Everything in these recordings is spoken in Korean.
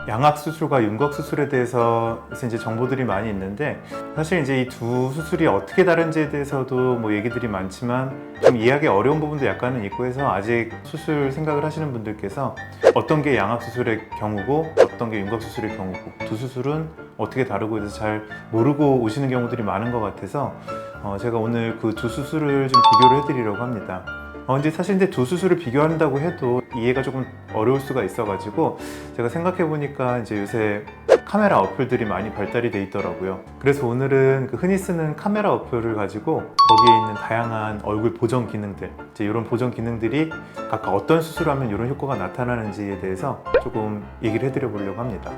양악 수술과 윤곽 수술에 대해서 이제 정보들이 많이 있는데, 사실 이제 이 두 수술이 어떻게 다른지에 대해서도 뭐 얘기들이 많지만 좀 이해하기 어려운 부분도 약간은 있고 해서, 아직 수술 생각을 하시는 분들께서 어떤 게 양악 수술의 경우고 어떤 게 윤곽 수술의 경우고 두 수술은 어떻게 다르고 해서 잘 모르고 오시는 경우들이 많은 것 같아서 제가 오늘 그 두 수술을 좀 비교를 해드리려고 합니다. 근데 사실 두 수술을 비교한다고 해도 이해가 조금 어려울 수가 있어가지고, 제가 생각해보니까 이제 요새 카메라 어플들이 많이 발달이 돼 있더라고요. 그래서 오늘은 그 흔히 쓰는 카메라 어플을 가지고 거기에 있는 다양한 얼굴 보정 기능들, 이제 이런 보정 기능들이 각각 어떤 수술을 하면 이런 효과가 나타나는지에 대해서 조금 얘기를 해드려 보려고 합니다.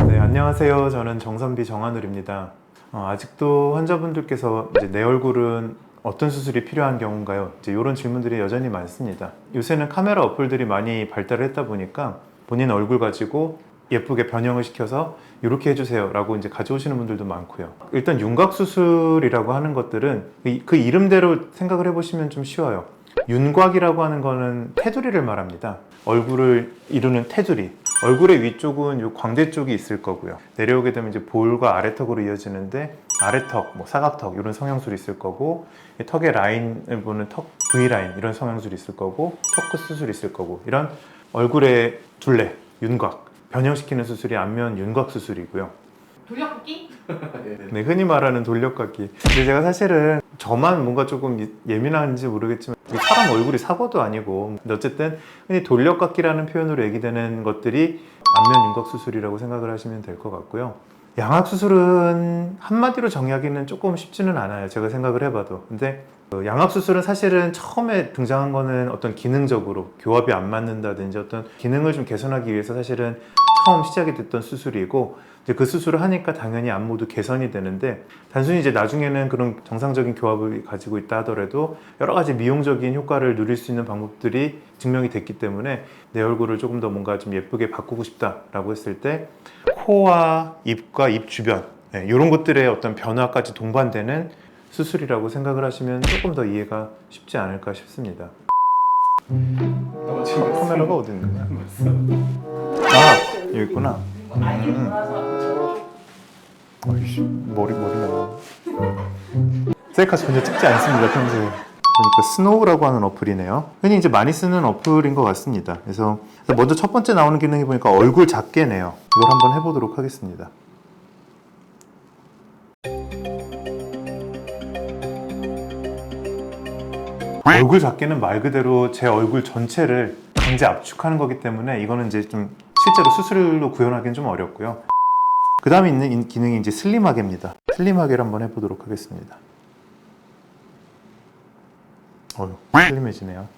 네, 안녕하세요. 저는 정선비 정한울입니다. 아직도 환자분들께서 이제 내 얼굴은 어떤 수술이 필요한 경우인가요? 이제 이런 질문들이 여전히 많습니다. 요새는 카메라 어플들이 많이 발달을 했다 보니까 본인 얼굴 가지고 예쁘게 변형을 시켜서 이렇게 해주세요 라고 이제 가져오시는 분들도 많고요. 일단 윤곽 수술이라고 하는 것들은 그 이름대로 생각을 해보시면 좀 쉬워요. 윤곽이라고 하는 거는 테두리를 말합니다. 얼굴을 이루는 테두리. 얼굴의 위쪽은 요 광대 쪽이 있을 거고요. 내려오게 되면 이제 볼과 아래턱으로 이어지는데, 아래턱, 뭐 사각턱 이런 성형술이 있을 거고, 턱의 라인을 보는 턱 V라인 이런 성형술이 있을 거고, 턱끝 수술이 있을 거고, 이런 얼굴의 둘레, 윤곽 변형시키는 수술이 안면 윤곽 수술이고요. 돌려깎기? 네, 흔히 말하는 돌려깎기. 근데 제가 사실은 저만 뭔가 조금 예민한지 모르겠지만, 사람 얼굴이 사고도 아니고, 근데 어쨌든 흔히 돌려깎기라는 표현으로 얘기되는 것들이 안면 윤곽 수술이라고 생각을 하시면 될 것 같고요. 양악 수술은 한마디로 정의하기는 조금 쉽지는 않아요, 제가 생각을 해봐도. 근데 양악 수술은 사실은 처음에 등장한 거는 어떤 기능적으로 교합이 안 맞는다든지 어떤 기능을 좀 개선하기 위해서 사실은 처음 시작이 됐던 수술이고, 이제 그 수술을 하니까 당연히 안모도 개선이 되는데, 단순히 이제 나중에는 그런 정상적인 교합을 가지고 있다 하더라도 여러 가지 미용적인 효과를 누릴 수 있는 방법들이 증명이 됐기 때문에, 내 얼굴을 조금 더 뭔가 좀 예쁘게 바꾸고 싶다라고 했을 때 코와 입과 입 주변, 이런 것들의 어떤 변화까지 동반되는 수술이라고 생각을 하시면 조금 더 이해가 쉽지 않을까 싶습니다. 카메라가 어디 있는 거야? 아, 여기 있구나. 어이씨, 머리 나와. 셀카 전혀 찍지 않습니다, 평소에. 보니까 스노우라고 하는 어플이네요. 흔히 이제 많이 쓰는 어플인 것 같습니다. 그래서 먼저 첫 번째 나오는 기능이 보니까 얼굴 작게네요. 이걸 한번 해보도록 하겠습니다. 얼굴 작게는 말 그대로 제 얼굴 전체를 강제 압축하는 거기 때문에, 이거는 이제 좀 실제로 수술로 구현하기는 좀 어렵고요. 그 다음에 있는 기능이 이제 슬림하게입니다. 슬림하게를 한번 해보도록 하겠습니다. 슬림해지네요.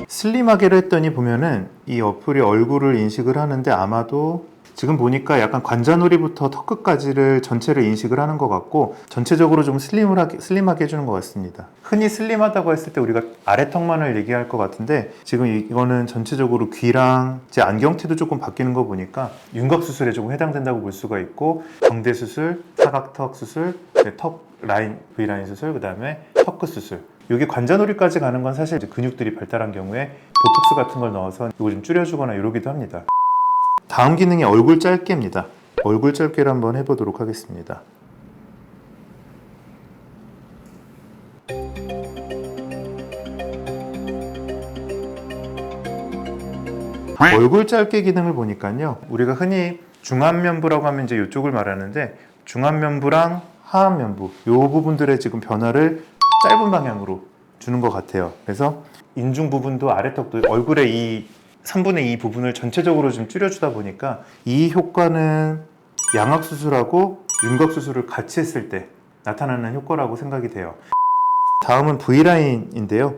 슬림하게를 했더니 보면은 이 어플이 얼굴을 인식을 하는데, 아마도 지금 보니까 약간 관자놀이부터 턱끝까지를 전체를 인식을 하는 것 같고, 전체적으로 좀 슬림하게 해주는 것 같습니다. 흔히 슬림하다고 했을 때 우리가 아래턱만을 얘기할 것 같은데, 지금 이거는 전체적으로 귀랑 제 안경테도 조금 바뀌는 거 보니까 윤곽 수술에 조금 해당된다고 볼 수가 있고, 광대 수술, 사각턱 수술, 턱 라인, V라인 수술, 그 다음에 턱끝 수술, 이게 관자놀이까지 가는 건 사실 이제 근육들이 발달한 경우에 보톡스 같은 걸 넣어서 이거 좀 줄여주거나 이러기도 합니다. 다음 기능이 얼굴 짧게입니다. 얼굴 짧게를 한번 해보도록 하겠습니다. 얼굴 짧게 기능을 보니까요, 우리가 흔히 중안면부라고 하면 이제 이쪽을 말하는데, 중안면부랑 하안면부 이 부분들의 지금 변화를 짧은 방향으로 주는 것 같아요. 그래서 인중 부분도 아래턱도 얼굴의 이 3분의 2 부분을 전체적으로 좀 줄여주다 보니까, 이 효과는 양악 수술하고 윤곽 수술을 같이 했을 때 나타나는 효과라고 생각이 돼요. 다음은 V라인인데요.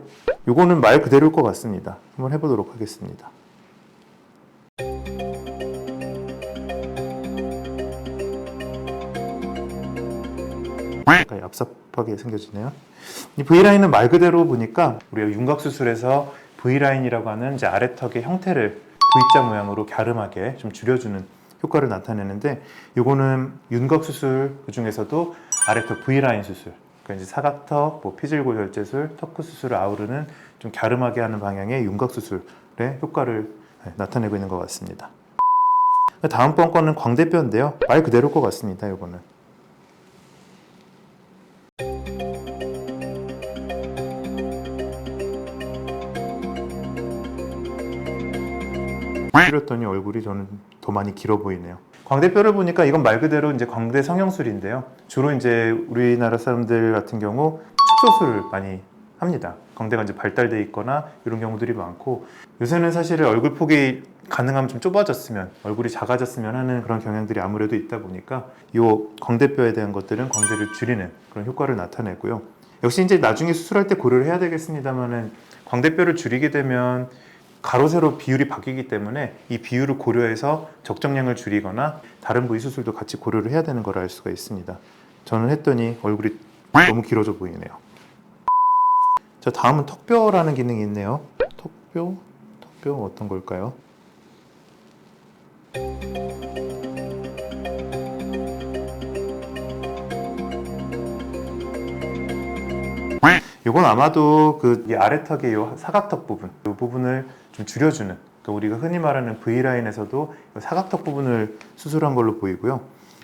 이거는 말 그대로일 것 같습니다. 한번 해보도록 하겠습니다. 약간 얍삽하게 생겨지네요. 이 V라인은 말 그대로 보니까 우리가 윤곽 수술에서 V라인이라고 하는 이제 아래턱의 형태를 V자 모양으로 갸름하게 좀 줄여주는 효과를 나타내는데, 요거는 윤곽 수술 그 중에서도 아래턱 V라인 수술, 그러니까 이제 사각턱, 뭐 피질골 절제술, 턱구 수술을 아우르는 좀 갸름하게 하는 방향의 윤곽 수술의 효과를 나타내고 있는 것 같습니다. 다음번 거는 광대뼈인데요. 말 그대로일 것 같습니다. 요거는. 줄였더니 얼굴이 저는 더 많이 길어 보이네요. 광대뼈를 보니까 이건 말 그대로 이제 광대 성형술인데요. 주로 이제 우리나라 사람들 같은 경우 축소술을 많이 합니다. 광대가 이제 발달돼 있거나 이런 경우들이 많고, 요새는 사실은 얼굴 폭이 가능하면 좀 좁아졌으면, 얼굴이 작아졌으면 하는 그런 경향들이 아무래도 있다 보니까 이 광대뼈에 대한 것들은 광대를 줄이는 그런 효과를 나타내고요. 역시 이제 나중에 수술할 때 고려를 해야 되겠습니다만은, 광대뼈를 줄이게 되면 가로 세로 비율이 바뀌기 때문에 이 비율을 고려해서 적정량을 줄이거나 다른 부위 수술도 같이 고려를 해야 되는 걸 알 수가 있습니다. 저는 했더니 얼굴이 너무 길어져 보이네요. 자, 다음은 턱뼈라는 기능이 있네요. 턱뼈 어떤 걸까요? 이건 아마도 그 아래턱의 요 사각턱 부분, 이 부분을 좀 줄여주는, 그러니까 우리가 흔히 말하는 V라인에서도 사각턱 부분을 수술한 걸로 보이고요.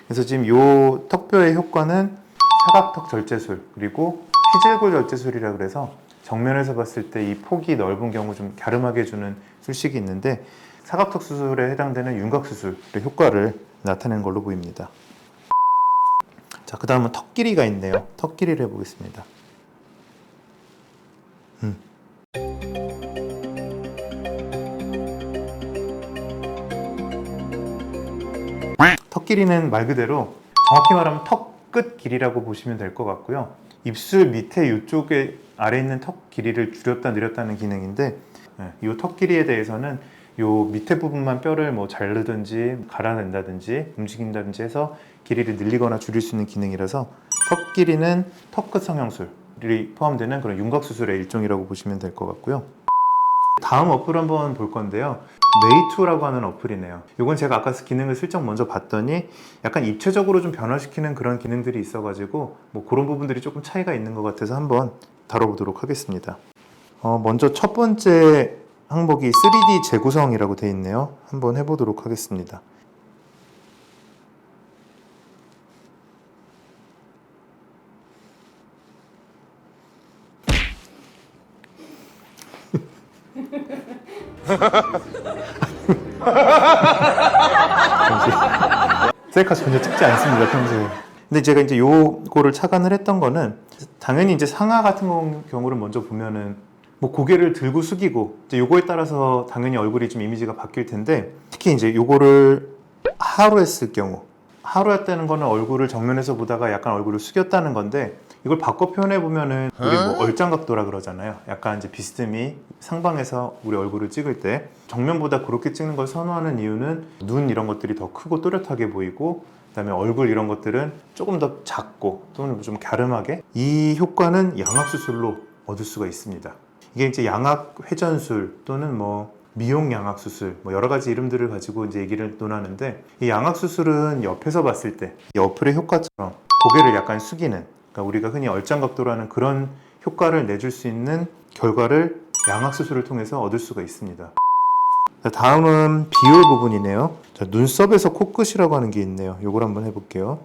그래서 지금 이 턱뼈의 효과는 사각턱 절제술, 그리고 피질골 절제술이라 그래서 정면에서 봤을 때 이 폭이 넓은 경우 좀 갸름하게 해주는 술식이 있는데, 사각턱 수술에 해당되는 윤곽 수술의 효과를 나타내는 걸로 보입니다. 자, 그 다음은 턱 길이가 있네요. 턱 길이를 해보겠습니다. 턱 길이는 말 그대로 정확히 말하면 턱 끝 길이라고 보시면 될 것 같고요. 입술 밑에 이쪽에 아래 있는 턱 길이를 줄였다 늘렸다는 기능인데, 이 턱 길이에 대해서는 이 밑에 부분만 뼈를 뭐 자르든지 갈아낸다든지 움직인다든지 해서 길이를 늘리거나 줄일 수 있는 기능이라서, 턱 길이는 턱 끝 성형술이 포함되는 그런 윤곽 수술의 일종이라고 보시면 될 것 같고요. 다음 어플 한번 볼 건데요. 메이투라고 하는 어플이네요. 이건 제가 아까 기능을 슬쩍 먼저 봤더니 약간 입체적으로 좀 변화시키는 그런 기능들이 있어가지고 뭐 그런 부분들이 조금 차이가 있는 것 같아서 한번 다뤄보도록 하겠습니다. 먼저 첫 번째 항목이 3D 재구성이라고 되어 있네요. 한번 해보도록 하겠습니다. 셀카 전혀 찍지 않습니다, 평소에. 근데 제가 이제 요거를 착안을 했던 거는, 당연히 이제 상하 같은 경우를 먼저 보면은 뭐 고개를 들고 숙이고, 이제 요거에 따라서 당연히 얼굴이 좀 이미지가 바뀔 텐데, 특히 이제 요거를 하루 했을 경우, 하루 했다는 거는 얼굴을 정면에서 보다가 약간 얼굴을 숙였다는 건데, 이걸 바꿔 표현해 보면은 우리 뭐 얼짱각도라 그러잖아요. 약간 이제 비스듬히 상방에서 우리 얼굴을 찍을 때 정면보다 그렇게 찍는 걸 선호하는 이유는, 눈 이런 것들이 더 크고 또렷하게 보이고, 그다음에 얼굴 이런 것들은 조금 더 작고 또는 좀 갸름하게, 이 효과는 양악 수술로 얻을 수가 있습니다. 이게 이제 양악 회전술 또는 뭐 미용 양악 수술, 뭐 여러 가지 이름들을 가지고 이제 얘기를 논하는데, 이 양악 수술은 옆에서 봤을 때 이 어플의 효과처럼 고개를 약간 숙이는, 그러니까 우리가 흔히 얼짱각도라는 그런 효과를 내줄 수 있는 결과를 양악 수술을 통해서 얻을 수가 있습니다. 자, 다음은 비율 부분이네요. 자, 눈썹에서 코끝이라고 하는 게 있네요. 요걸 한번 해볼게요.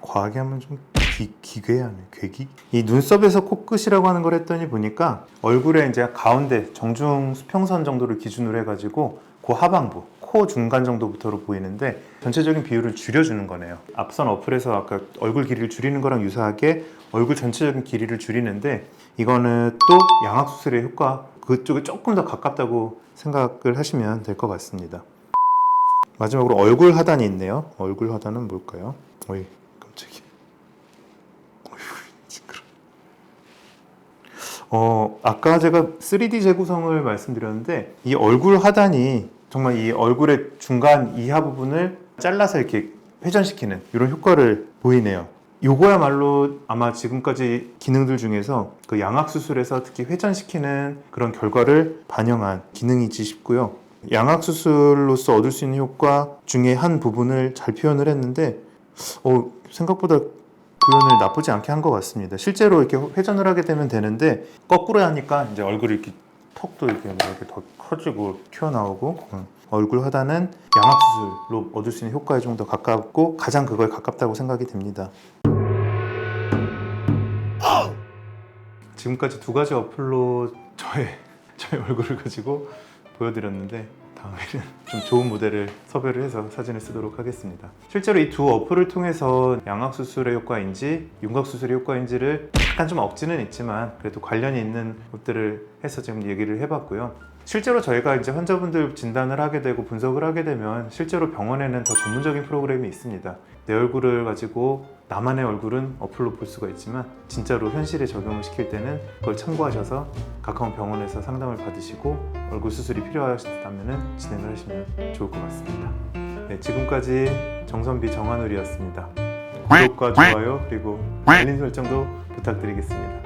과하게 하면 좀 기괴하네. 괴기? 이 눈썹에서 코끝이라고 하는 걸 했더니 보니까 얼굴에 이제 가운데 정중 수평선 정도를 기준으로 해가지고 그 하반부, 코 중간 정도부터로 보이는데 전체적인 비율을 줄여주는 거네요. 앞선 어플에서 아까 얼굴 길이를 줄이는 거랑 유사하게 얼굴 전체적인 길이를 줄이는데, 이거는 또 양악 수술의 효과, 그쪽에 조금 더 가깝다고 생각을 하시면 될 것 같습니다. 마지막으로 얼굴 하단이 있네요. 얼굴 하단은 뭘까요? 어이, 깜짝이야. 아까 제가 3D 재구성을 말씀드렸는데, 이 얼굴 하단이 정말 이 얼굴의 중간 이하 부분을 잘라서 이렇게 회전시키는 이런 효과를 보이네요. 요거야말로 아마 지금까지 기능들 중에서 그 양악 수술에서 특히 회전시키는 그런 결과를 반영한 기능이지 싶고요. 양악 수술로서 얻을 수 있는 효과 중에 한 부분을 잘 표현을 했는데 생각보다 구현을 나쁘지 않게 한 것 같습니다. 실제로 이렇게 회전을 하게 되면 되는데 거꾸로 하니까 이제 얼굴이 이렇게 턱도 이렇게 더 커지고 튀어나오고 얼굴 하단은 양악 수술로 얻을 수 있는 효과에 좀 더 가깝고 가장 그거에 가깝다고 생각이 됩니다. 지금까지 두 가지 어플로 저의 얼굴을 가지고 보여드렸는데 다음에는 좀 좋은 모델을 섭외를 해서 사진을 쓰도록 하겠습니다. 실제로 이 두 어플을 통해서 양악 수술의 효과인지 윤곽 수술의 효과인지를 약간 좀 억지는 있지만 그래도 관련이 있는 것들을 해서 지금 얘기를 해봤고요. 실제로 저희가 이제 환자분들 진단을 하게 되고 분석을 하게 되면 실제로 병원에는 더 전문적인 프로그램이 있습니다. 내 얼굴을 가지고 나만의 얼굴은 어플로 볼 수가 있지만 진짜로 현실에 적용을 시킬 때는 그걸 참고하셔서 가까운 병원에서 상담을 받으시고 얼굴 수술이 필요하시다면 진행을 하시면 좋을 것 같습니다. 네, 지금까지 정선비 정한울이었습니다. 구독과 좋아요 그리고 알림 설정도 부탁드리겠습니다.